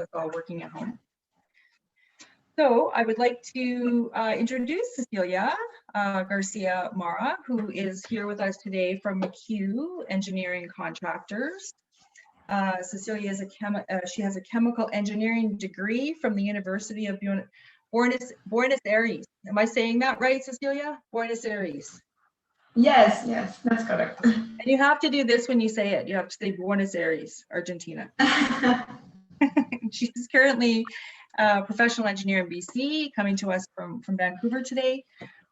us all working at home. So I would like to introduce Cecilia Garcia Marra, who is here with us today from McCue Engineering Contractors. Cecilia is she has a chemical engineering degree from the University of Buenos Aires. Am I saying that right, Cecilia? Buenos Aires. Yes, that's correct. And you have to do this when you say it. You have to say Buenos Aires, Argentina. She's currently a professional engineer in BC, coming to us from Vancouver today.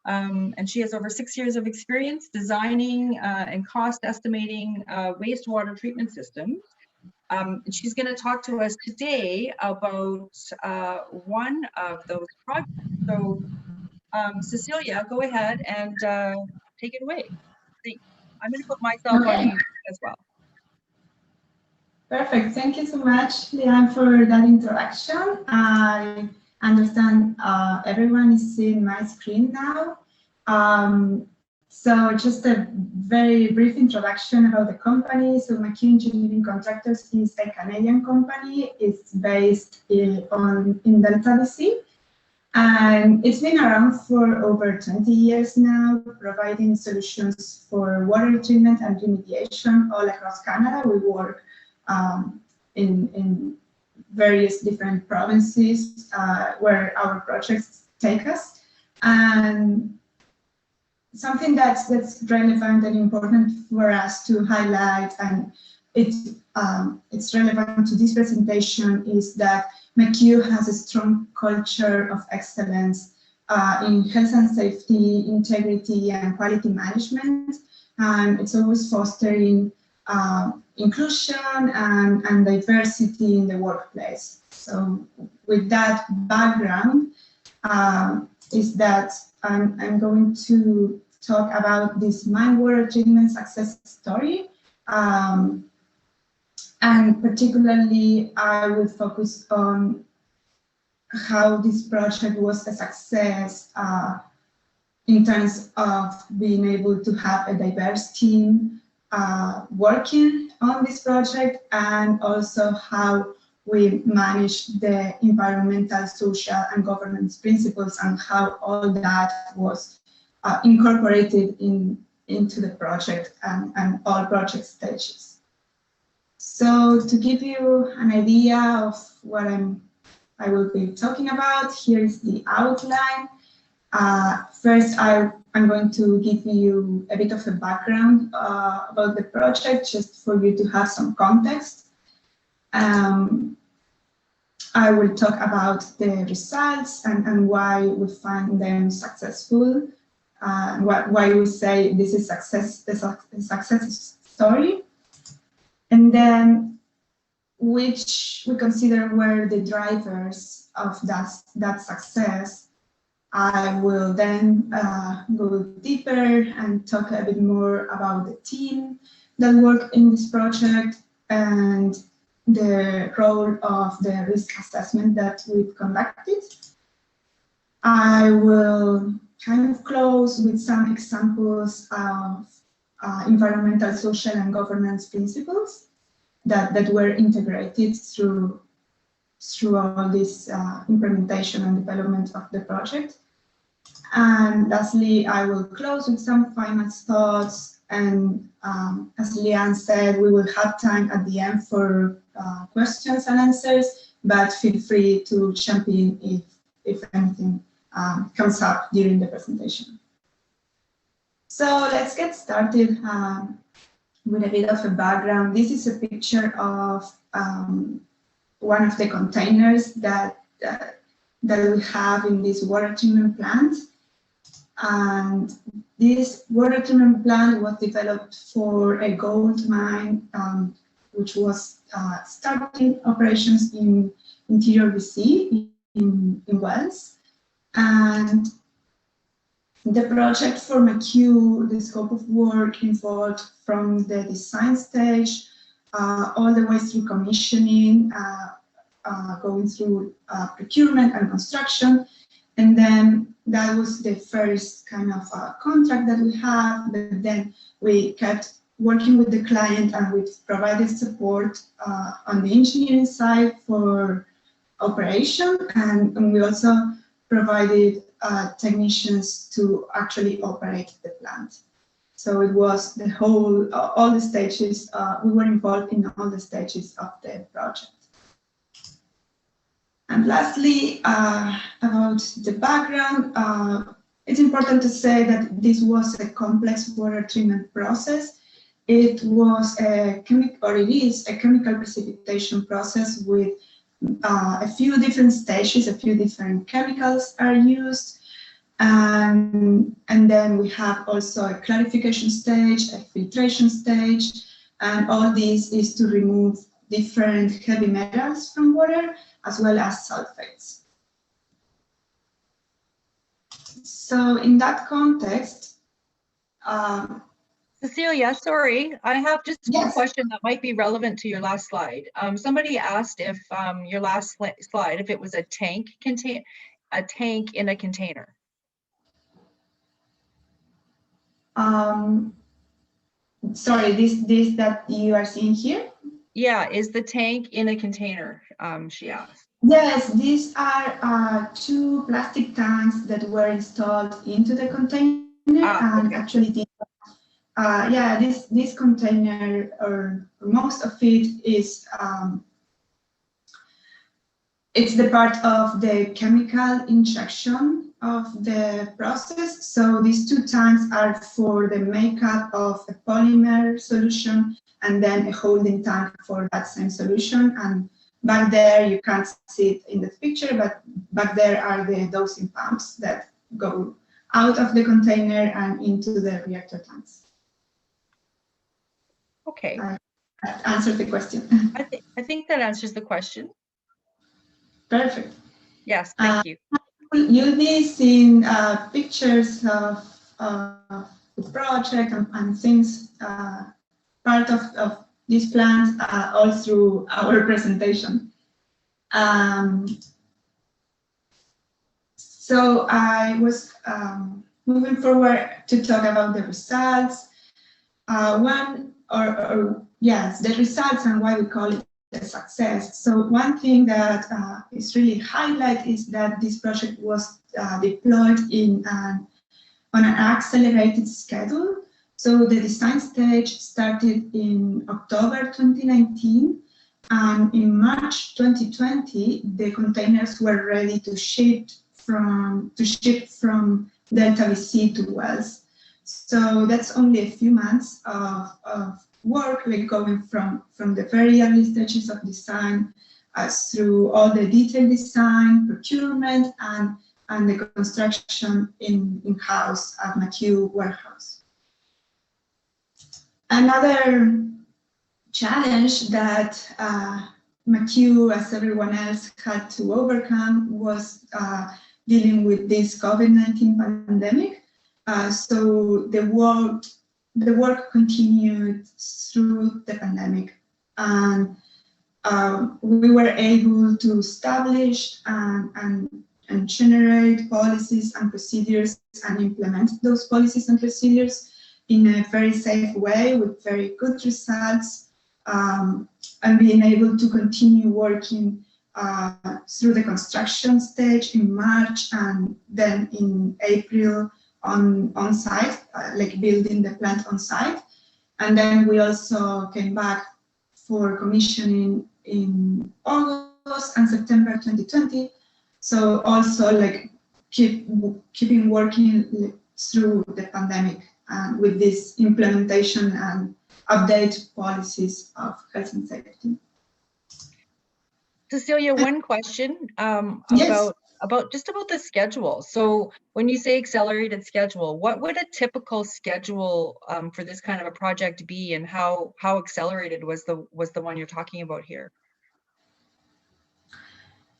And she has over 6 years of experience designing and cost estimating wastewater treatment systems. And she's going to talk to us today about one of those projects. So Cecilia, go ahead and take it away. I'm going to put myself on mute as well. Perfect. Thank you so much, Leanne, for that introduction. I understand everyone is seeing my screen now. So just a very brief introduction about the company. So McCue Engineering Contractors is a Canadian company. It's based in Delta, BC. And it's been around for over 20 years now, providing solutions for water treatment and remediation all across Canada. We work in various different provinces where our projects take us. And something that's relevant and important for us to highlight, and it's relevant to this presentation, is that McCue has a strong culture of excellence in health and safety, integrity, and quality management, and it's always fostering inclusion and diversity in the workplace. So with that background, is that I'm going to talk about this mine water treatment success story. And particularly, I will focus on how this project was a success in terms of being able to have a diverse team working on this project, and also how we manage the environmental, social, and governance principles, and how all that was incorporated into the project and all project stages. So to give you an idea of what I will be talking about, here is the outline. First, I'm going to give you a bit of a background about the project, just for you to have some context. I will talk about the results and why we find them successful, why we say this is a success story, and then which we consider were the drivers of that success. I will then go deeper and talk a bit more about the team that worked in this project and the role of the risk assessment that we've conducted. I will kind of close with some examples of environmental, social, and governance principles that were integrated through all this implementation and development of the project. And lastly, I will close with some final thoughts. And as Leanne said, we will have time at the end for questions and answers, but feel free to jump in if anything comes up during the presentation. So let's get started with a bit of a background. This is a picture of one of the containers that we have in this water treatment plant. And this water treatment plant was developed for a gold mine, which was starting operations in interior BC, in Wales. And the project for McCue, the scope of work involved from the design stage all the way through commissioning, going through procurement and construction. And then that was the first kind of contract that we had, but then we kept working with the client, and we provided support on the engineering side for operation, and we also provided technicians to actually operate the plant. So it was the whole, all the stages, we were involved in all the stages of the project. And lastly, about the background, it's important to say that this was a complex water treatment process. It was a chemical, or it is a chemical precipitation process with a few different stages, a few different chemicals are used. And then we have also a clarification stage, a filtration stage, and all this is to remove different heavy metals from water, as well as sulfates. So in that context, Cecilia, sorry, I have just one yes. question that might be relevant to your last slide. Somebody asked if your last slide, if it was a tank in a container. Sorry, this that you are seeing here? Yeah, is the tank in a container? She asked. Yes, these are two plastic tanks that were installed into the container, and okay. actually, this container, or most of it, is it's the part of the chemical injection of the process. So these two tanks are for the makeup of a polymer solution, and then a holding tank for that same solution. And back there, you can't see it in the picture, but back there are the dosing pumps that go out of the container and into the reactor tanks. Okay. That answered the question. I think that answers the question. Perfect. Yes, thank you. You'll be seeing pictures of the project and things, part of this plant, all through our presentation. So I was moving forward to talk about the results. Yes, the results and why we call it a success. So one thing that is really highlight is that this project was deployed on an accelerated schedule. So the design stage started in October 2019, and in March 2020, the containers were ready to ship from Delta VC to Wells. So that's only a few months of work, like going from the very early stages of design through all the detailed design, procurement, and the construction in-house at McCue warehouse. Another challenge that McCue, as everyone else, had to overcome was dealing with this COVID-19 pandemic. So the work continued through the pandemic, and we were able to establish and generate policies and procedures and implement those policies and procedures in a very safe way with very good results, and being able to continue working through the construction stage in March, and then in April on site, like building the plant on site. And then we also came back for commissioning in August and September 2020. So also like keeping working through the pandemic with this implementation and update policies of health and safety. Cecilia, one question yes. about the schedule. So when you say accelerated schedule, what would a typical schedule for this kind of a project be, and how accelerated was the one you're talking about here?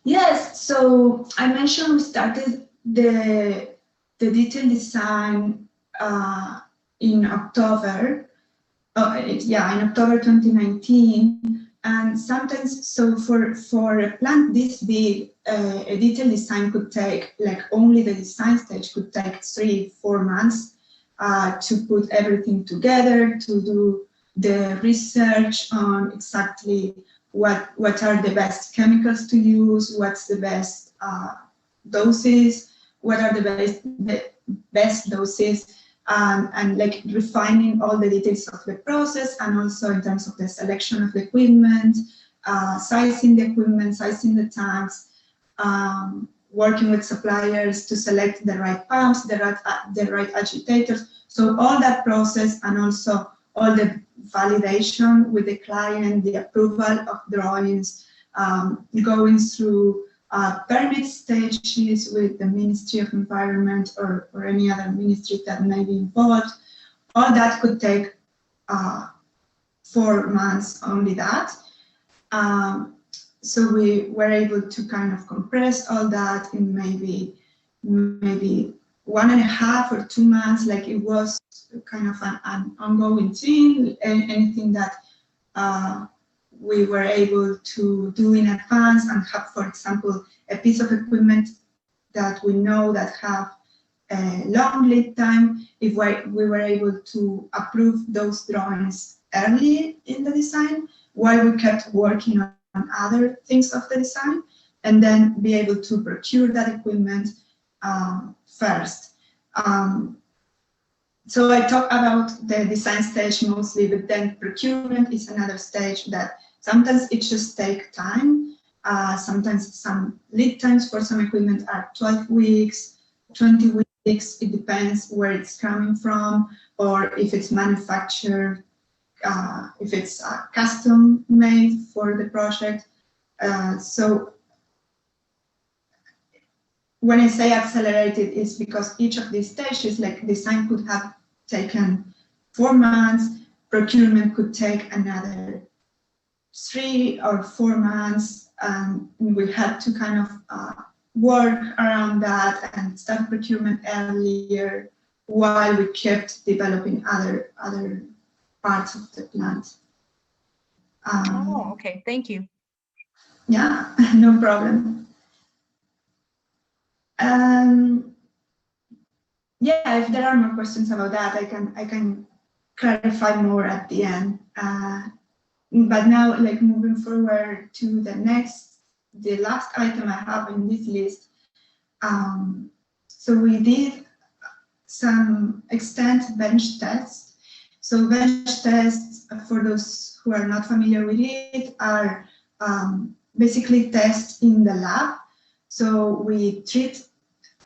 Yes, so I mentioned we started the detailed design in October. In October 2019. And sometimes, so for a plant this big, a detailed design could take, like only the design stage could take 3-4 months to put everything together, to do the research on exactly what are the best chemicals to use, what's the best doses, what are the best doses, and like refining all the details of the process, and also in terms of the selection of the equipment, sizing the equipment, sizing the tanks, working with suppliers to select the right pumps, the right agitators. So all that process, and also all the validation with the client, the approval of drawings, going through permit stages with the Ministry of Environment or any other ministry that may be involved. All that could take 4 months, only that. So we were able to kind of compress all that in maybe 1.5 or 2 months. Like, it was kind of an ongoing thing, anything that we were able to do in advance and have, for example, a piece of equipment that we know that have a long lead time. If we were able to approve those drawings early in the design, while we kept working on other things of the design, and then be able to procure that equipment first. So I talk about the design stage mostly, but then procurement is another stage that sometimes it just takes time. Sometimes some lead times for some equipment are 12 weeks, 20 weeks. It depends where it's coming from, or if it's manufactured, if it's custom made for the project. So when I say accelerated, it's because each of these stages, like design could have taken 4 months, procurement could take another 3 or 4 months, and we had to kind of work around that and start procurement earlier while we kept developing other parts of the plant. Okay, thank you. Yeah, no problem. Yeah, if there are more questions about that, I can clarify more at the end. But now, like, moving forward to the last item I have in this list. So we did some extent bench tests. So bench tests, for those who are not familiar with it, are basically tests in the lab. So we treat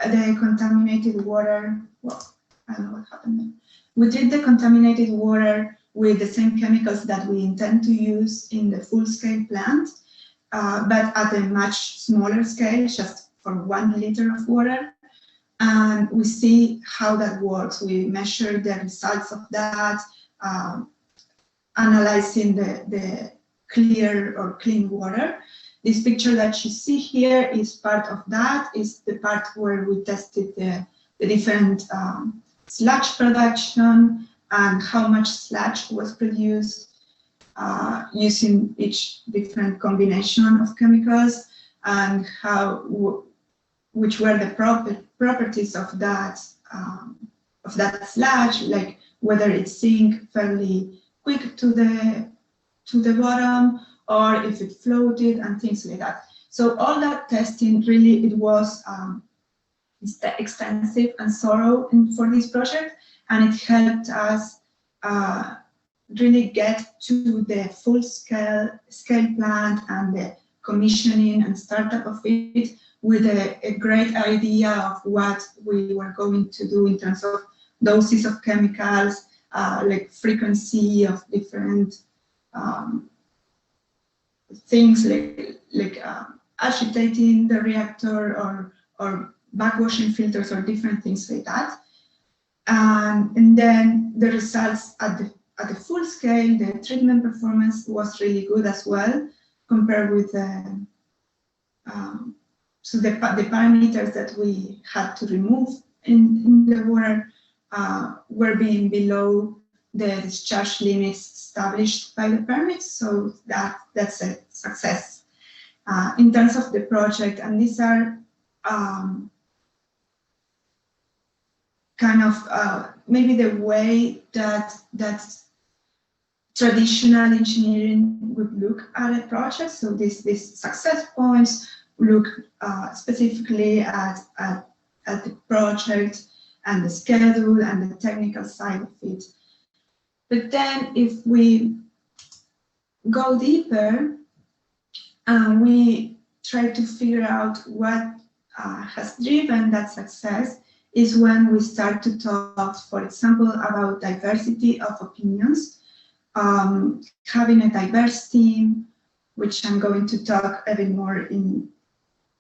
the contaminated water. Well, I don't know what happened there. We treat the contaminated water with the same chemicals that we intend to use in the full-scale plant, but at a much smaller scale, just for 1 liter of water. And we see how that works. We measure the results of that, analyzing the clear or clean water. This picture that you see here is part of that, is the part where we tested the different sludge production and how much sludge was produced using each different combination of chemicals, and which were the properties of that sludge, like whether it sinks fairly quick to the bottom, or if it floated, and things like that. So all that testing, really, it was extensive and thorough for this project, and it helped us really get to the full-scale plant and the commissioning and startup of it with a great idea of what we were going to do in terms of doses of chemicals, like frequency of different things, like agitating the reactor or backwashing filters or different things like that. And then the results at the full scale, the treatment performance was really good as well, compared with so the parameters that we had to remove in the water were being below the discharge limits established by the permits. So that's a success in terms of the project. And these are kind of maybe the way that traditional engineering would look at a project. So these success points look specifically at the project and the schedule and the technical side of it. But then if we go deeper and we try to figure out what has driven that success, is when we start to talk, for example, about diversity of opinions, having a diverse team, which I'm going to talk a bit more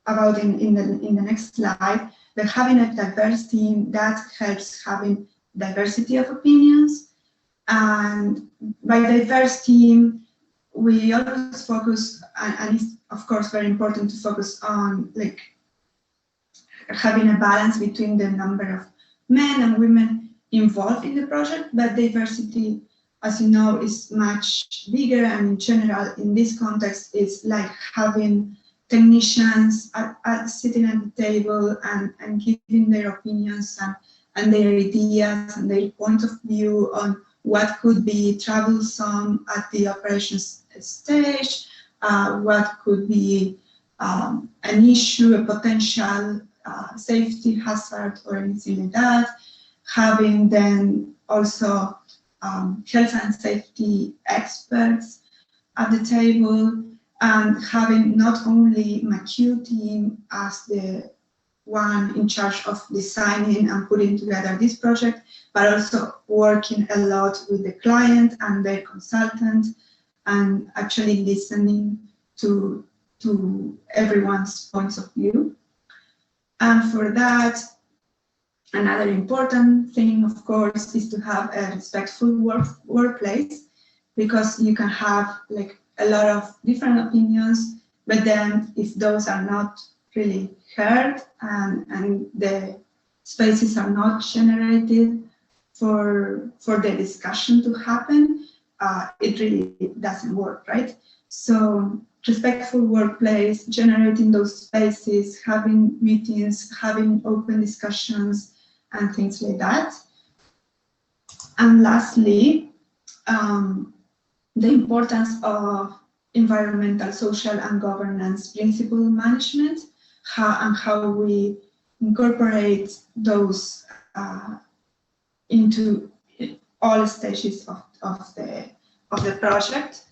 about in the next slide, but having a diverse team that helps having diversity of opinions. And by diverse team, we always focus, and it's of course very important to focus on like having a balance between the number of men and women involved in the project, but diversity, as you know, is much bigger, and in general, in this context, it's like having technicians sitting at the table and giving their opinions and their ideas and their point of view on what could be troublesome at the operations stage, what could be an issue, a potential safety hazard or anything like that. Having then also health and safety experts at the table, and having not only McCue team as the one in charge of designing and putting together this project, but also working a lot with the client and their consultant, and actually listening to everyone's points of view. And for that, another important thing, of course, is to have a respectful workplace, because you can have like a lot of different opinions, but then if those are not really heard and the spaces are not generated for the discussion to happen, it really doesn't work, right? So respectful workplace, generating those spaces, having meetings, having open discussions, and things like that. And lastly, the importance of environmental, social, and governance principle management, how we incorporate those into all stages of the project.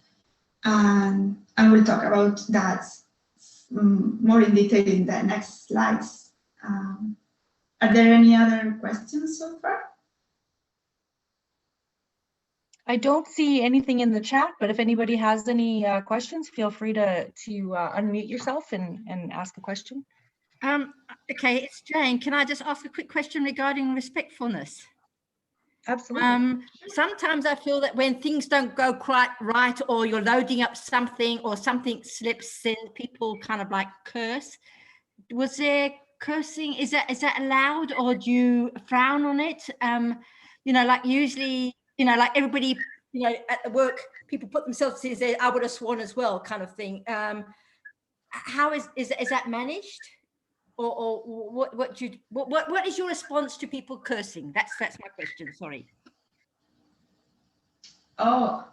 And we'll talk about that more in detail in the next slides. Are there any other questions so far? I don't see anything in the chat, but if anybody has any questions, feel free to unmute yourself and ask a question. Okay, it's Jane. Can I just ask a quick question regarding respectfulness? Absolutely. Sometimes I feel that when things don't go quite right, or you're loading up something or something slips, then people kind of like curse. Was there cursing? Is that allowed, or do you frown on it? You know, like usually, you know, like everybody, you know, at the work, people put themselves in, say, I would have sworn as well, kind of thing. How is that managed? Or what is your response to people cursing? That's my question. Sorry. Oh,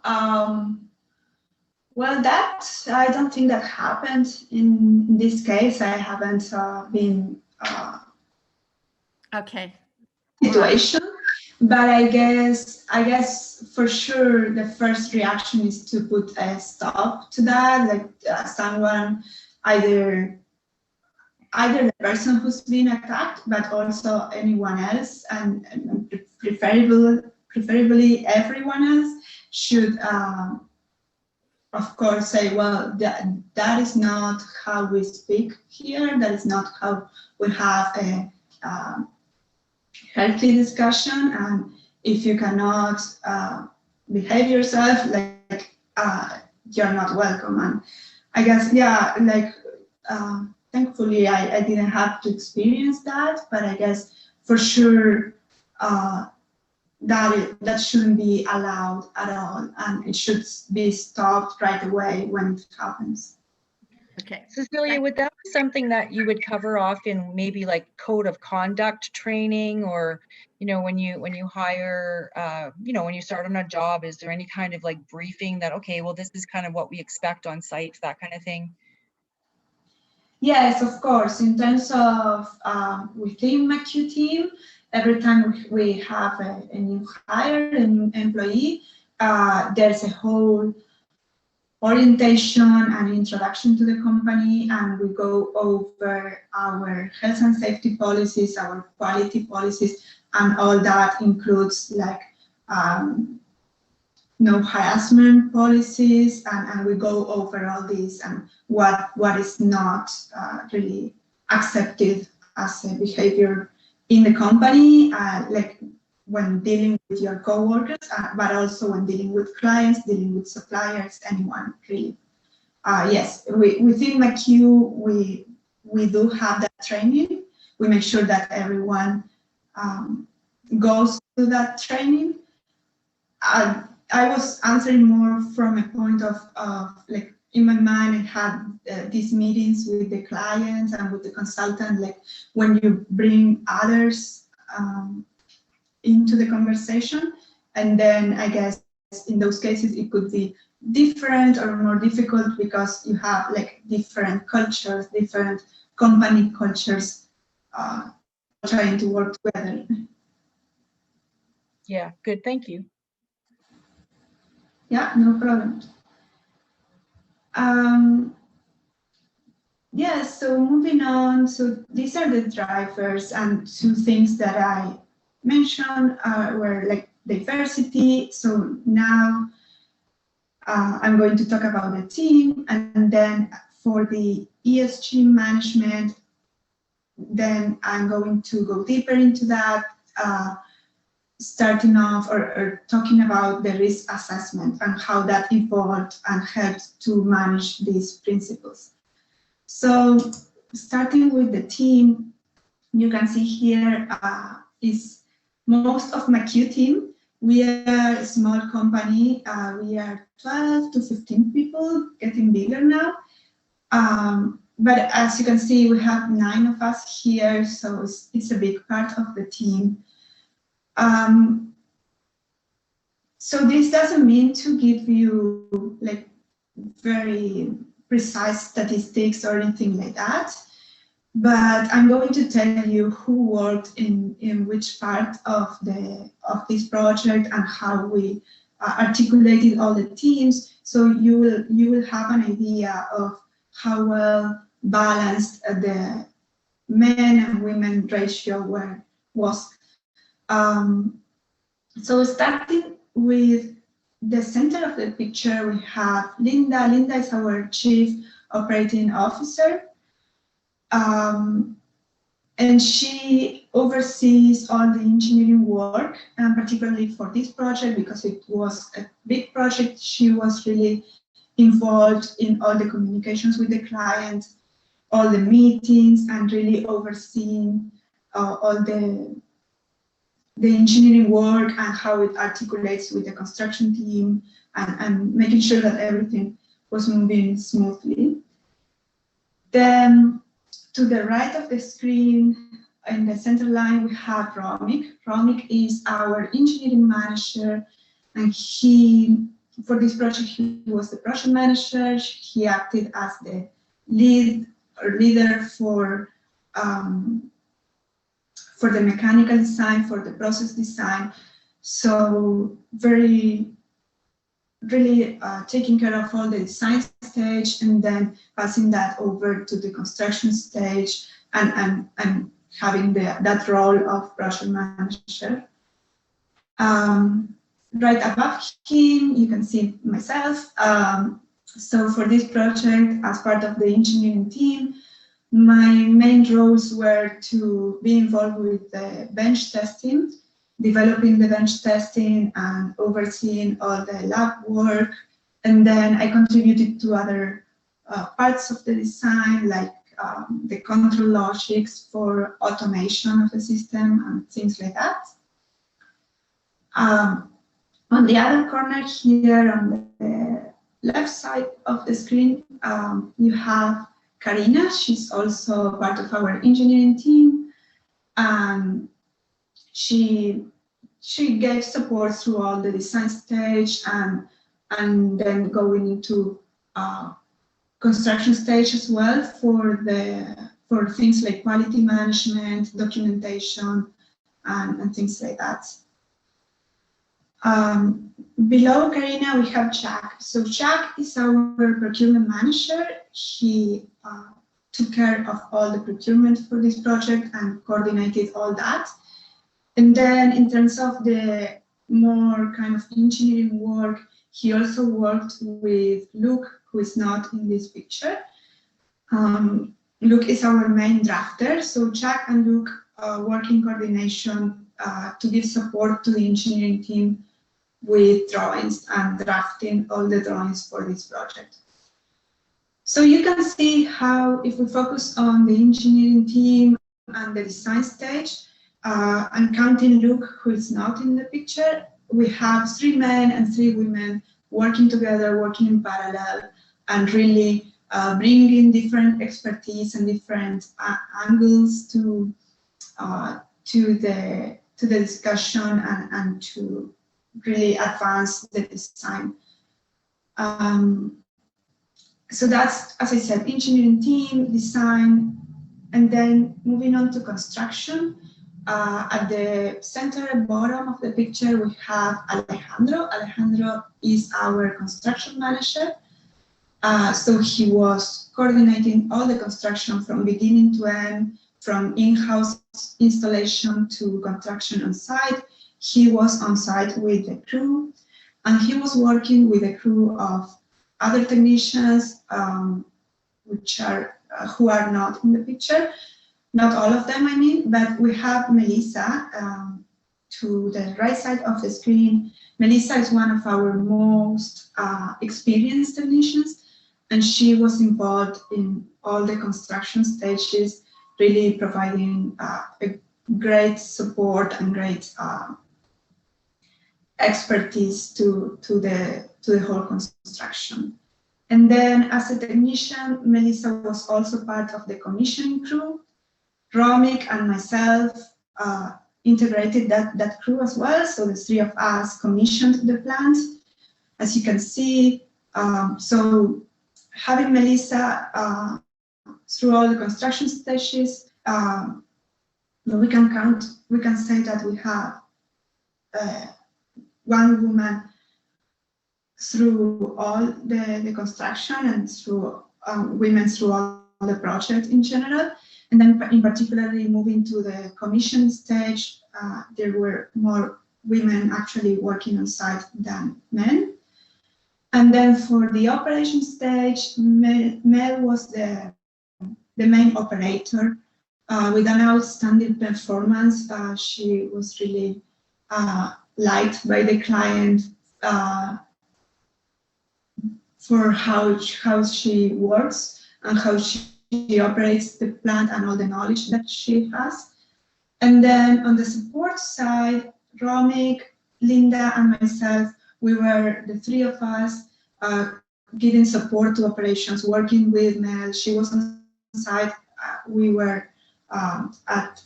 well, that I don't think that happened in this case. I haven't been okay situation, but I guess for sure the first reaction is to put a stop to that, like someone either the person who's been attacked, but also anyone else, and preferably everyone else should, of course, say, well, that is not how we speak here. That is not how we have a healthy discussion. And if you cannot behave yourself, like you're not welcome. And I guess, yeah, like. Thankfully, I didn't have to experience that, but I guess for sure that shouldn't be allowed at all, and it should be stopped right away when it happens. Okay. Cecilia, would that be something that you would cover off in maybe like code of conduct training, or, you know, when you hire, you know, when you start on a job, is there any kind of like briefing that, okay, well, this is kind of what we expect on site, that kind of thing? Yes, of course. In terms of within McCue team, every time we have a new hire, an employee, there's a whole orientation and introduction to the company, and we go over our health and safety policies, our quality policies, and all that includes like no harassment policies, and we go over all these and what is not really accepted as a behavior in the company, like when dealing with your coworkers, but also when dealing with clients, dealing with suppliers, anyone really. Yes, within McCue, we do have that training. We make sure that everyone goes to that training. I was answering more from a point of like, in my mind, I had these meetings with the clients and with the consultant, like when you bring others into the conversation, and then I guess in those cases it could be different or more difficult because you have like different cultures, different company cultures trying to work together. Yeah, good, thank you. Yeah, no problem. Yeah, so moving on, so these are the drivers, and two things that I mentioned were like diversity. So now I'm going to talk about the team, and then for the ESG management, then I'm going to go deeper into that, starting off or talking about the risk assessment and how that evolved and helped to manage these principles. So starting with the team, you can see here is most of McCue team. We are a small company. We are 12 to 15 people, getting bigger now. But as you can see, we have 9 of us here, so it's a big part of the team. So this doesn't mean to give you like very precise statistics or anything like that, but I'm going to tell you who worked in which part of this project and how we articulated all the teams, so you will have an idea of how well balanced the men and women ratio was. So starting with the center of the picture, we have Linda. Linda is our Chief Operating Officer. And she oversees all the engineering work, and particularly for this project, because it was a big project, she was really involved in all the communications with the client, all the meetings, and really overseeing all the engineering work and how it articulates with the construction team, and making sure that everything was moving smoothly. Then to the right of the screen, in the center line, we have Romik. Romik is our engineering manager, and for this project, he was the project manager. He acted as the leader for the mechanical design, for the process design. So really taking care of all the design stage and then passing that over to the construction stage and having that role of project manager. Right above him, you can see myself. So for this project, as part of the engineering team, my main roles were to be involved with the bench testing, developing the bench testing and overseeing all the lab work. And then I contributed to other parts of the design, like the control logics for automation of the system and things like that. On the other corner here, on the left side of the screen, you have Karina. She's also part of our engineering team. She gave support through all the design stage and then going into construction stage as well for things like quality management, documentation, and things like that. Below Karina, we have Jack. So Jack is our procurement manager. He took care of all the procurement for this project and coordinated all that. And then in terms of the more kind of engineering work, he also worked with Luke, who is not in this picture. Luke is our main drafter. So Jack and Luke work in coordination to give support to the engineering team with drawings and drafting all the drawings for this project. So you can see how, if we focus on the engineering team and the design stage, and counting Luke, who is not in the picture, we have 3 men and 3 women working together, working in parallel, and really bringing different expertise and different angles to the discussion and to really advance the design. So that's, as I said, engineering team, design, and then moving on to construction. At the center and bottom of the picture, we have Alejandro. Alejandro is our construction manager. So he was coordinating all the construction from beginning to end, from in-house installation to construction on site. He was on site with the crew, and he was working with a crew of other technicians, who are not in the picture. Not all of them, I mean, but we have Melissa to the right side of the screen. Melissa is one of our most experienced technicians, and she was involved in all the construction stages, really providing a great support and great expertise to the whole construction. And then as a technician, Melissa was also part of the commissioning crew. Romik and myself integrated that crew as well, so the 3 of us commissioned the plant, as you can see. So having Melissa through all the construction stages, we can say that we have 1 woman through all the construction and through women through all the project in general. And then in particularly moving to the commission stage, there were more women actually working on site than men. And then for the operation stage, Mel was the main operator with an outstanding performance. She was really liked by the client for how she works and how she operates the plant and all the knowledge that she has. And then on the support side, Romik, Linda, and myself, we were the 3 of us giving support to operations, working with Mel. She was on site. We were at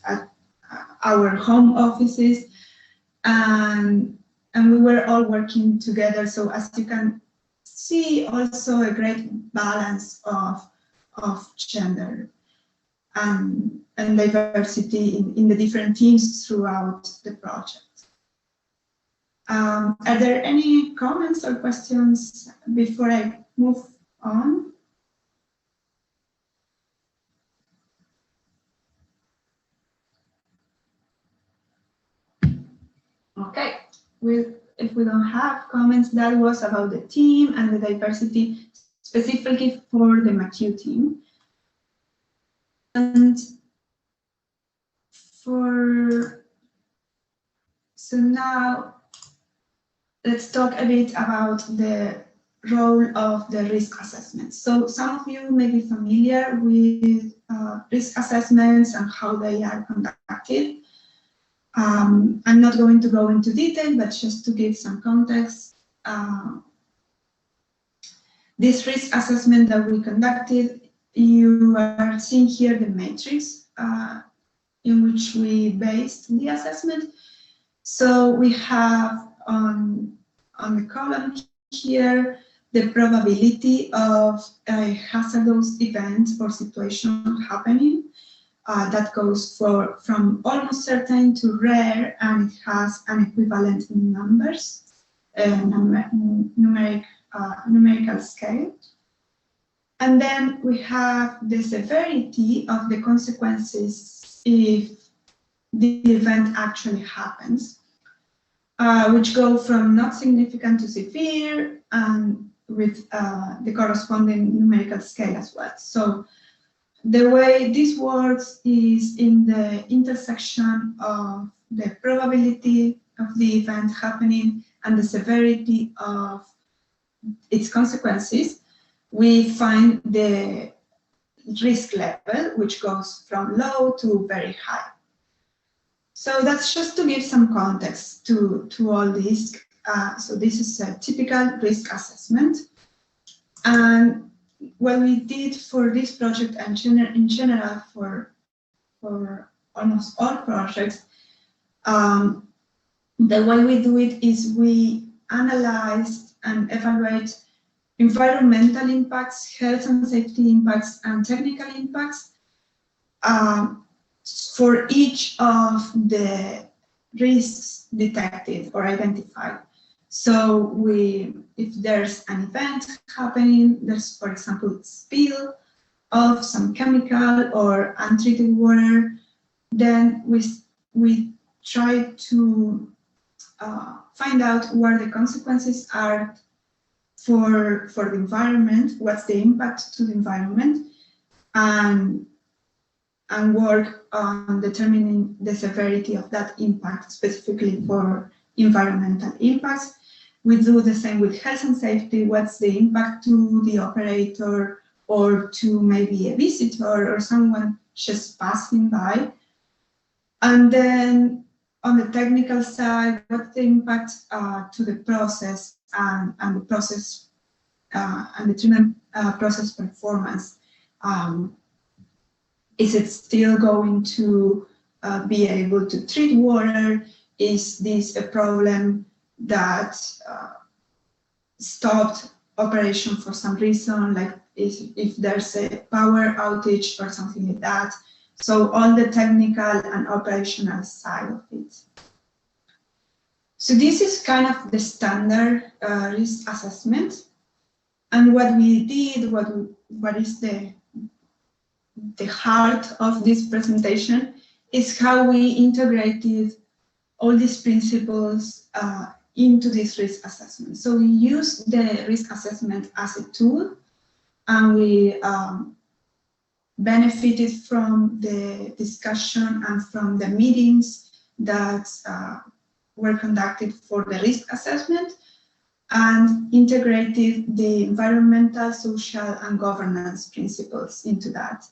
our home offices, and we were all working together. So as you can see, also a great balance of gender and diversity in the different teams throughout the project. Are there any comments or questions before I move on? Okay, if we don't have comments, that was about the team and the diversity specifically for the McCue team. And so now let's talk a bit about the role of the risk assessment. So some of you may be familiar with risk assessments and how they are conducted. I'm not going to go into detail, but just to give some context, this risk assessment that we conducted you are seeing here the matrix in which we based the assessment. So we have on the column here the probability of a hazardous event or situation happening. That goes from almost certain to rare, and it has an equivalent in numbers, numerical scale. And then we have the severity of the consequences if the event actually happens, which go from not significant to severe, and with the corresponding numerical scale as well. So the way this works is in the intersection of the probability of the event happening and the severity of its consequences, we find the risk level, which goes from low to very high. So that's just to give some context to all this. So this is a typical risk assessment. And what we did for this project and in general for almost all projects, the way we do it is we analyze and evaluate environmental impacts, health and safety impacts, and technical impacts for each of the risks detected or identified. So if there's an event happening, there's, for example, spill of some chemical or untreated water, then we try to find out what the consequences are for the environment, what's the impact to the environment, and work on determining the severity of that impact, specifically for environmental impacts. We do the same with health and safety. What's the impact to the operator or to maybe a visitor or someone just passing by? And then on the technical side, what's the impact to the process and the process and the treatment process performance? Is it still going to be able to treat water? Is this a problem that stopped operation for some reason, like if there's a power outage or something like that? So all the technical and operational side of it. So this is kind of the standard risk assessment. And what we did, what is the heart of this presentation is how we integrated all these principles into this risk assessment. So we use the risk assessment as a tool, and we benefited from the discussion and from the meetings that were conducted for the risk assessment, and integrated the environmental, social, and governance principles into that.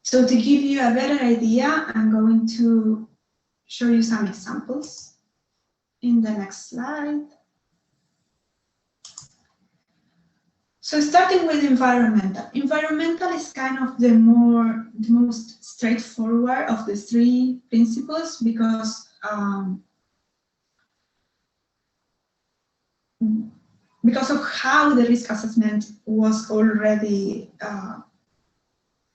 So to give you a better idea, I'm going to show you some examples in the next slide. So starting with environmental. Environmental is kind of the most straightforward of the three principles, because of how the risk assessment was already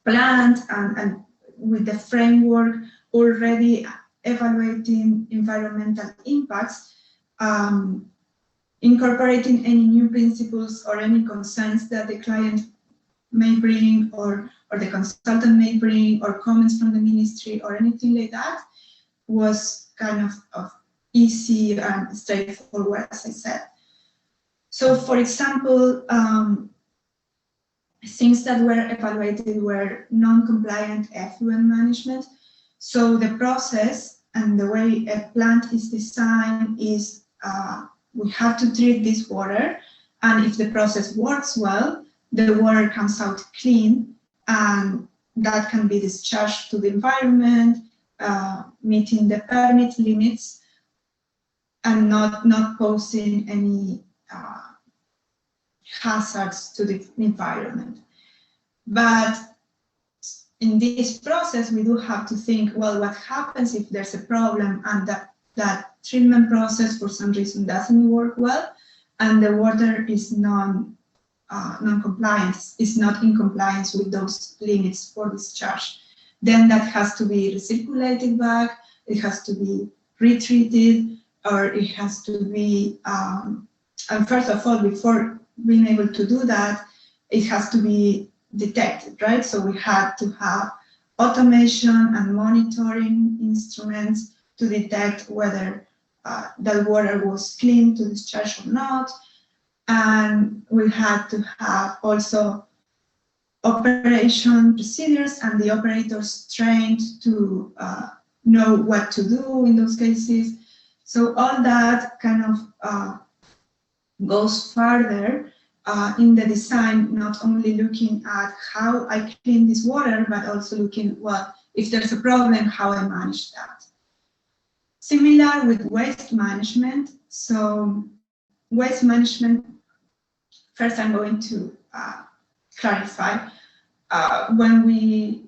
planned and with the framework already evaluating environmental impacts, incorporating any new principles or any concerns that the client may bring or the consultant may bring, or comments from the ministry or anything like that, was kind of easy and straightforward, as I said. So for example, things that were evaluated were non-compliant effluent management. So the process and the way a plant is designed is we have to treat this water, and if the process works well, the water comes out clean, and that can be discharged to the environment, meeting the permit limits and not posing any hazards to the environment. But in this process, we do have to think, well, what happens if there's a problem and that treatment process for some reason doesn't work well, and the water is non-compliance, is not in compliance with those limits for discharge. Then that has to be recirculated back, it has to be retreated, or it has to be, and first of all, before being able to do that, it has to be detected, right? So we had to have automation and monitoring instruments to detect whether the water was clean to discharge or not. And we had to have also operation procedures and the operators trained to know what to do in those cases. So all that kind of goes further in the design, not only looking at how I clean this water, but also looking, well, if there's a problem, how I manage that. Similar with waste management. So waste management, first I'm going to clarify. When we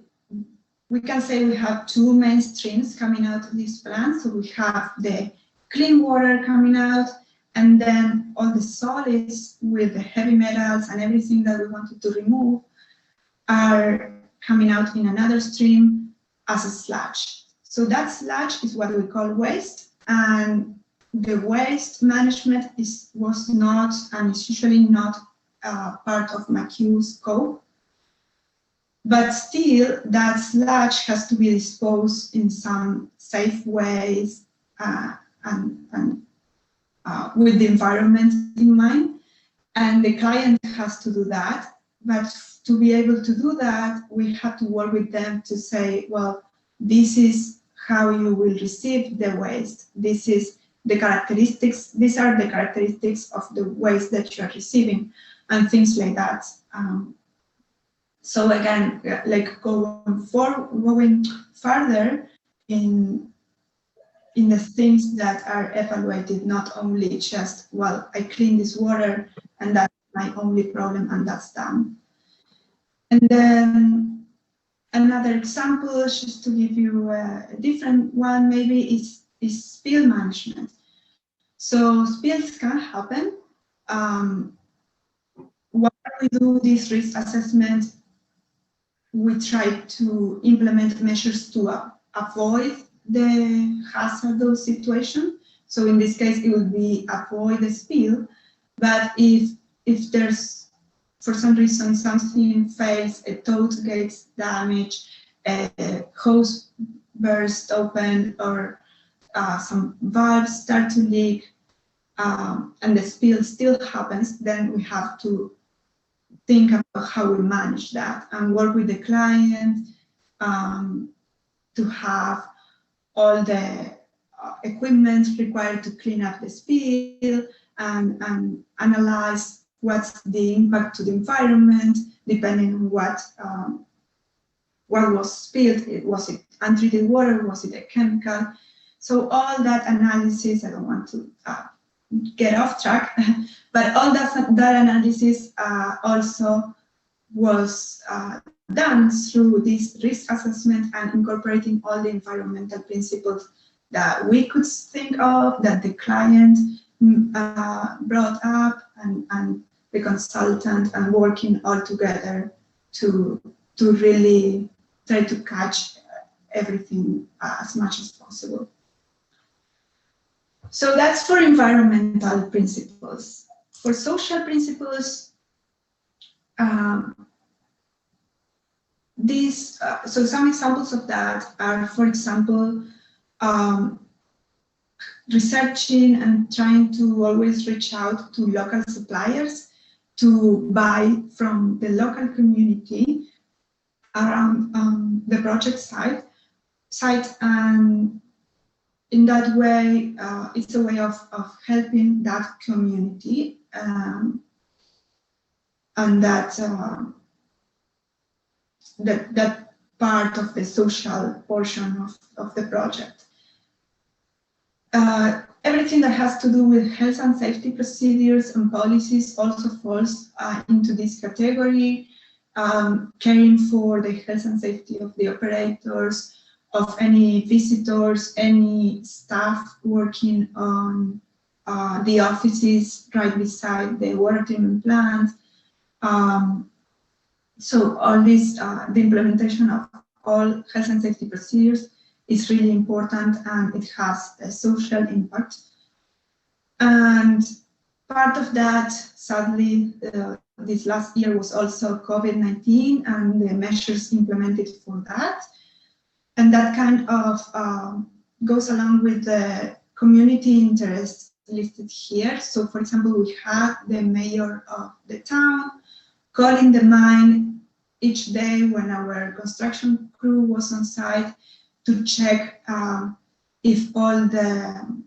can say we have two main streams coming out of this plant. So we have the clean water coming out, and then all the solids with the heavy metals and everything that we wanted to remove are coming out in another stream as a sludge. So that sludge is what we call waste, and the waste management was not, and is usually not part of McCue's scope. But still, that sludge has to be disposed in some safe ways and with the environment in mind. And the client has to do that. But to be able to do that, we have to work with them to say, well, this is how you will receive the waste. This is the characteristics. These are the characteristics of the waste that you are receiving, and things like that. So again, like going further in the things that are evaluated, not only just, well, I clean this water and that's my only problem and that's done. And then another example, just to give you a different one, maybe is spill management. So spills can happen. When we do this risk assessment, we try to implement measures to avoid the hazardous situation. So in this case, it would be avoid the spill. But if there's, for some reason, something fails, a tote gets damaged, a hose burst open, or some valves start to leak, and the spill still happens, then we have to think about how we manage that and work with the client to have all the equipment required to clean up the spill and analyze what's the impact to the environment depending on what was spilled. Was it untreated water? Was it a chemical? So all that analysis, I don't want to get off track, but all that analysis also was done through this risk assessment and incorporating all the environmental principles that we could think of, that the client brought up, and the consultant, and working all together to really try to catch everything as much as possible. So that's for environmental principles. For social principles, so some examples of that are, for example, researching and trying to always reach out to local suppliers to buy from the local community around the project site, and in that way, it's a way of helping that community and that part of the social portion of the project. everything that has to do with health and safety procedures and policies also falls into this category. Caring for the health and safety of the operators, of any visitors, any staff working on the offices right beside the water treatment plant. So all this, the implementation of all health and safety procedures is really important, and it has a social impact. And part of that, sadly, this last year was also COVID-19 and the measures implemented for that. And that kind of goes along with the community interests listed here. So for example, we had the mayor of the town calling the mine each day when our construction crew was on site to check if all the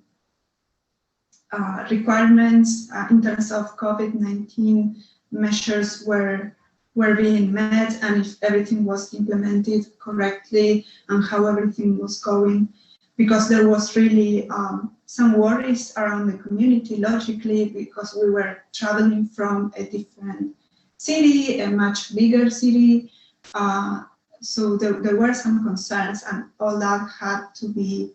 requirements in terms of COVID-19 measures were being met, and if everything was implemented correctly and how everything was going, because there was really some worries around the community, logically, because we were traveling from a different city, a much bigger city. So there were some concerns, and all that had to be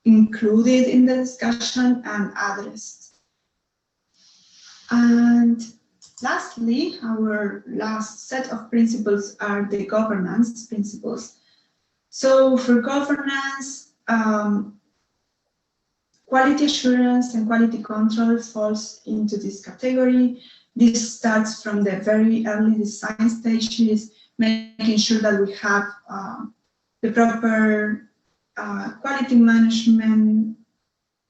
included in the discussion and addressed. And lastly, our last set of principles are the governance principles. So for governance, quality assurance and quality control falls into this category. This starts from the very early design stages, making sure that we have the proper quality management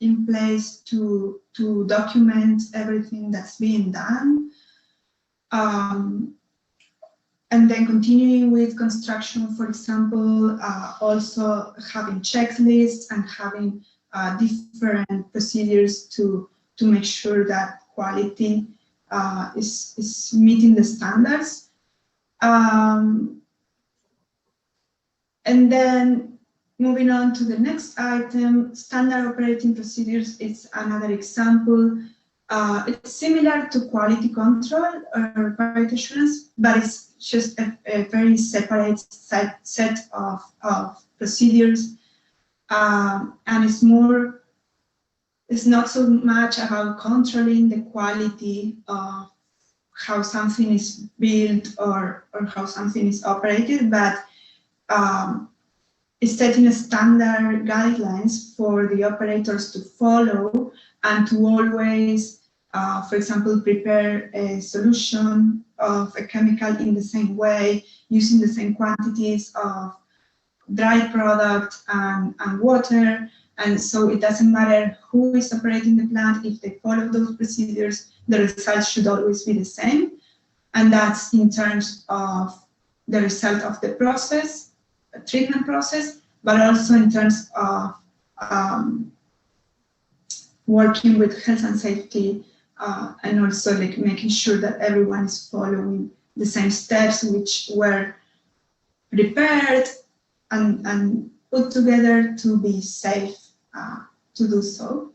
in place to document everything that's being done. And then continuing with construction, for example, also having checklists and having different procedures to make sure that quality is meeting the standards. And then moving on to the next item, standard operating procedures is another example. It's similar to quality control or quality assurance, but it's just a very separate set of procedures. And it's not so much about controlling the quality of how something is built or how something is operated, but it's setting a standard guidelines for the operators to follow and to always, for example, prepare a solution of a chemical in the same way, using the same quantities of dry product and water. And so it doesn't matter who is operating the plant, if they follow those procedures, the results should always be the same. And that's in terms of the result of the process, the treatment process, but also in terms of working with health and safety, and also like making sure that everyone is following the same steps which were prepared and put together to be safe to do so.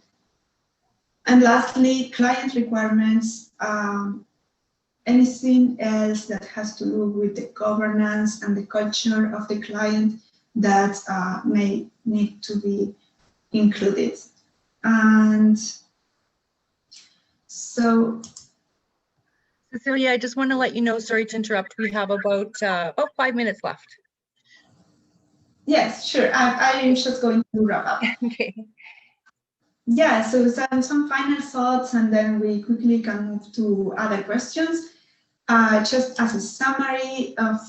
And lastly, client requirements, anything else that has to do with the governance and the culture of the client that may need to be included. And so, Cecilia, I just want to let you know, sorry to interrupt, we have about 5 minutes left. Yes, sure. I'm just going to wrap up. Okay. Yeah, so some final thoughts, and then we quickly can move to other questions. Just as a summary of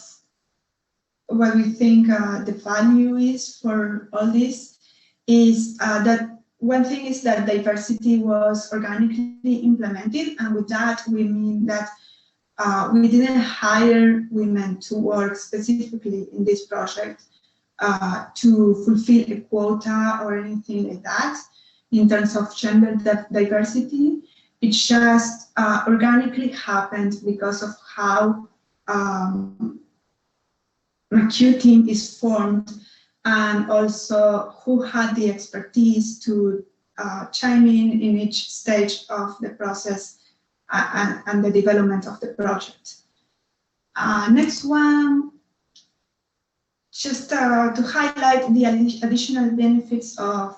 what we think the value is for all this is that one thing is that diversity was organically implemented, and with that we mean that we didn't hire women to work specifically in this project to fulfill a quota or anything like that in terms of gender diversity. It just organically happened because of how McCue team is formed, and also who had the expertise to chime in each stage of the process and the development of the project. Next one, just to highlight the additional benefits of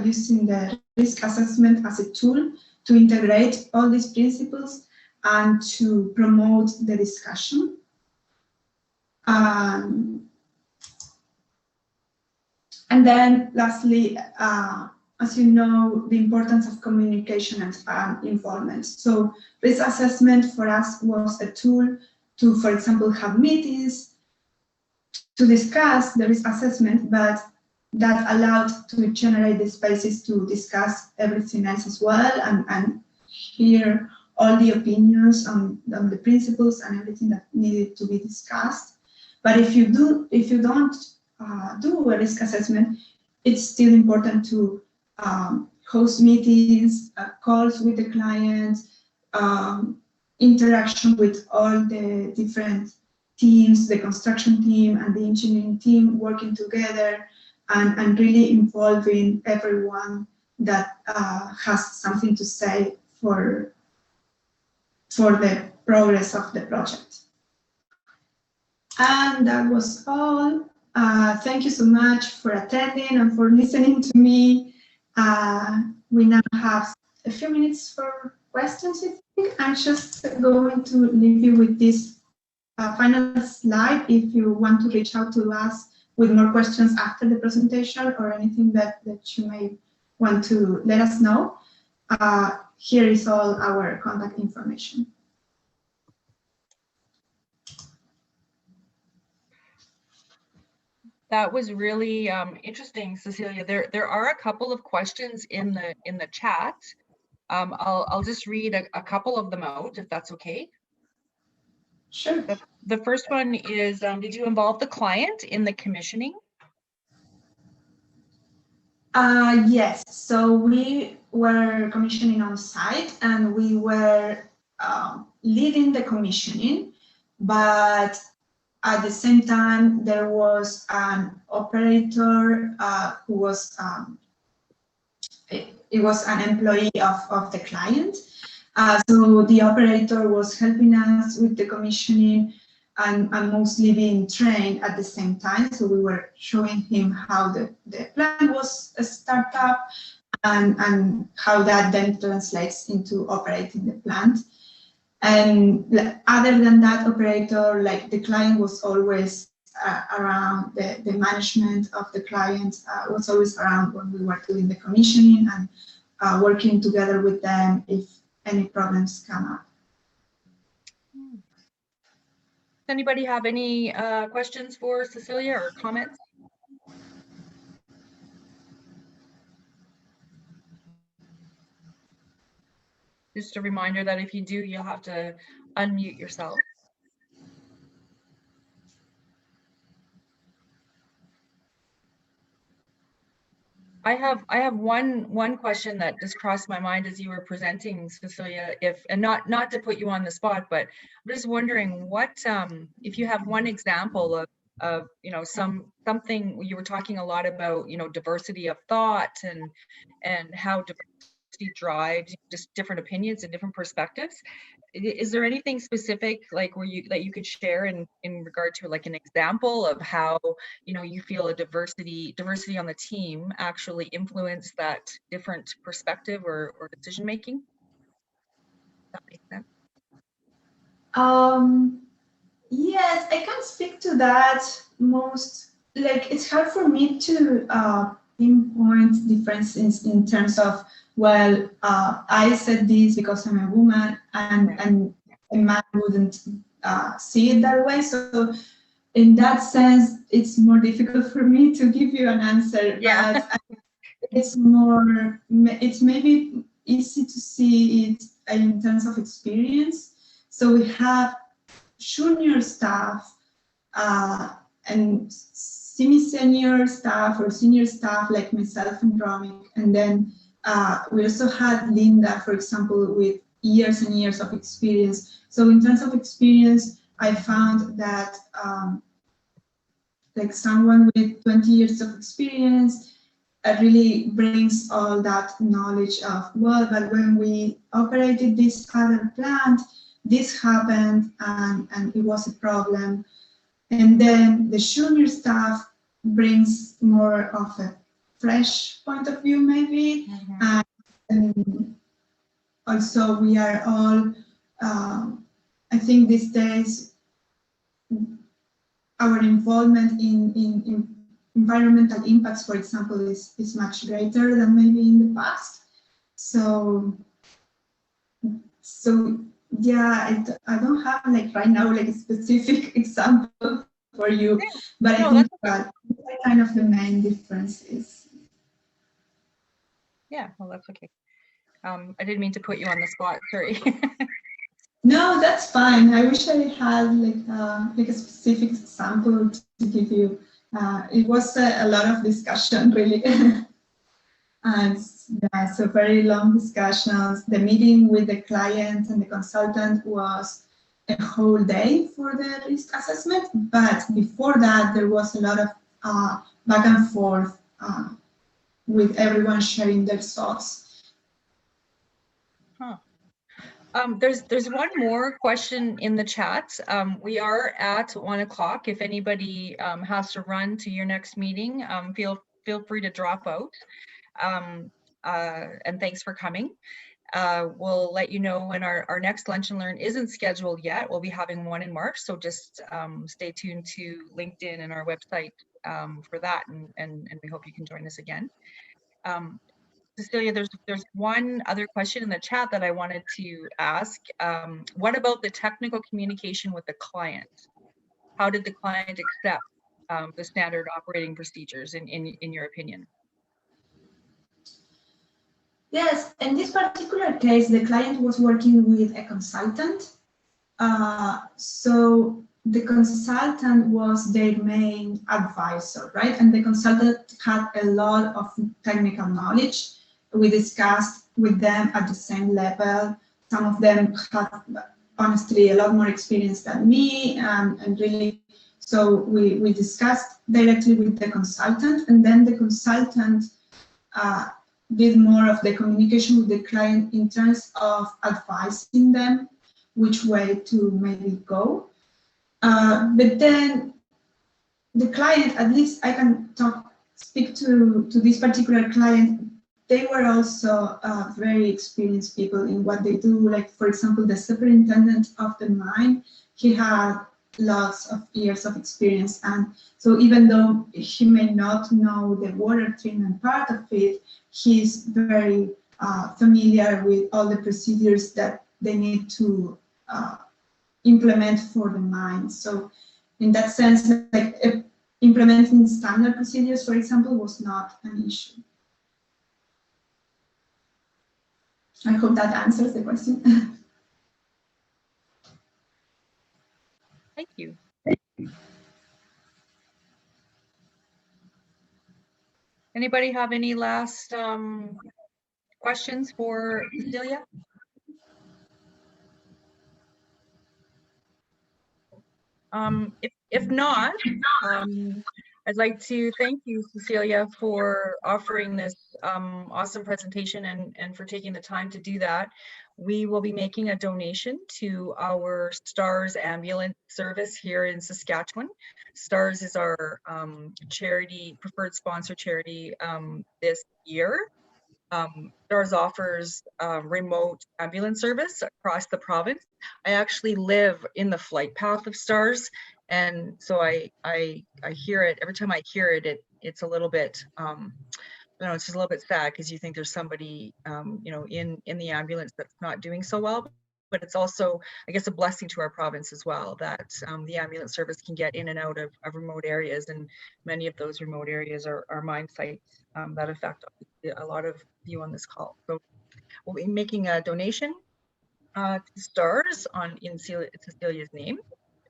using the risk assessment as a tool to integrate all these principles and to promote the discussion. And then lastly, as you know, the importance of communication and involvement. So risk assessment for us was a tool to, for example, have meetings to discuss the risk assessment, but that allowed to generate the spaces to discuss everything else as well and hear all the opinions on the principles and everything that needed to be discussed. But if you don't do a risk assessment, it's still important to host meetings, calls with the clients, interaction with all the different teams, the construction team and the engineering team working together, and really involving everyone that has something to say for the progress of the project. And that was all. Thank you so much for attending and for listening to me. We now have a few minutes for questions, I think. I'm just going to leave you with this final slide if you want to reach out to us with more questions after the presentation or anything that you may want to let us know. Here is all our contact information. That was really interesting, Cecilia. There are a couple of questions in the chat. I'll just read a couple of them out, if that's okay. Sure. The first one is, did you involve the client in the commissioning? Yes, so we were commissioning on site and we were leading the commissioning, but at the same time there was an operator who was it was an employee of the client. So the operator was helping us with the commissioning and mostly being trained at the same time. So we were showing him how the plant was start up and how that then translates into operating the plant. And other than that operator, like the client was always around, the management of the client was always around when we were doing the commissioning and working together with them if any problems come up. Does anybody have any questions for Cecilia or comments? Just a reminder that if you do, you'll have to unmute yourself. I have one question that just crossed my mind as you were presenting, Cecilia, and not to put you on the spot, but I'm just wondering what if you have one example of something. You were talking a lot about diversity of thought and how diversity drives just different opinions and different perspectives. Is there anything specific like that you could share in regard to like an example of how you feel a diversity on the team actually influence that different perspective or decision making? That makes sense. Yes, I can speak to that. It's hard for me to pinpoint differences in terms of, well, I said this because I'm a woman and a man wouldn't see it that way. So in that sense, it's more difficult for me to give you an answer. Yeah. But it's maybe easy to see it in terms of experience. So we have junior staff and semi-senior staff or senior staff like myself and Romy, and then we also had Linda, for example, with years and years of experience. So in terms of experience, I found that like someone with 20 years of experience really brings all that knowledge of, well, but when we operated this other plant, this happened and it was a problem. And then the junior staff brings more of a fresh point of view, maybe. Mm-hmm. And also we are all, I think these days, our involvement in environmental impacts, for example, is much greater than maybe in the past. So yeah, I don't have like right now like a specific example for you, but I think that kind of the main difference is. Yeah, well, that's okay. I didn't mean to put you on the spot, sorry. No, that's fine. I wish I had like a specific example to give you. It was a lot of discussion, really. And yeah, so very long discussions. The meeting with the client and the consultant was a whole day for the risk assessment. But before that, there was a lot of back and forth with everyone sharing their thoughts. Huh. There's one more question in the chat. We are at 1 o'clock. If anybody has to run to your next meeting, feel free to drop out. And thanks for coming. We'll let you know when our next Lunch and Learn isn't scheduled yet. We'll be having one in March, so just stay tuned to LinkedIn and our website for that, and we hope you can join us again. Cecilia, there's one other question in the chat that I wanted to ask. What about the technical communication with the client? How did the client accept the standard operating procedures in your opinion? Yes, in this particular case, the client was working with a consultant. So the consultant was their main advisor, right? And the consultant had a lot of technical knowledge. We discussed with them at the same level. Some of them had, honestly, a lot more experience than me, and really, so we discussed directly with the consultant, and then the consultant did more of the communication with the client in terms of advising them which way to maybe go. But then the client, at least I can speak to this particular client, they were also very experienced people in what they do. Like, for example, the superintendent of the mine, he had lots of years of experience. And so even though he may not know the water treatment part of it, he's very familiar with all the procedures that they need to implement for the mine. So in that sense, like implementing standard procedures, for example, was not an issue. I hope that answers the question. Thank you. Anybody have any last questions for Cecilia? If not, I'd like to thank you, Cecilia, for offering this awesome presentation and for taking the time to do that. We will be making a donation to our STARS ambulance service here in Saskatchewan. STARS is our charity, preferred sponsor charity this year. STARS offers remote ambulance service across the province. I actually live in the flight path of STARS, and so I hear it every time I hear it. It's a little bit it's just a little bit sad because you think there's somebody in the ambulance that's not doing so well. But it's also, I guess, a blessing to our province as well that the ambulance service can get in and out of remote areas, and many of those remote areas are mine sites that affect a lot of you on this call. So we'll be making a donation to STARS in Cecilia's name.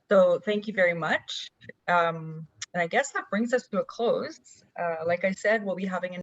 So thank you very much. And I guess that brings us to a close. Like I said, we'll be having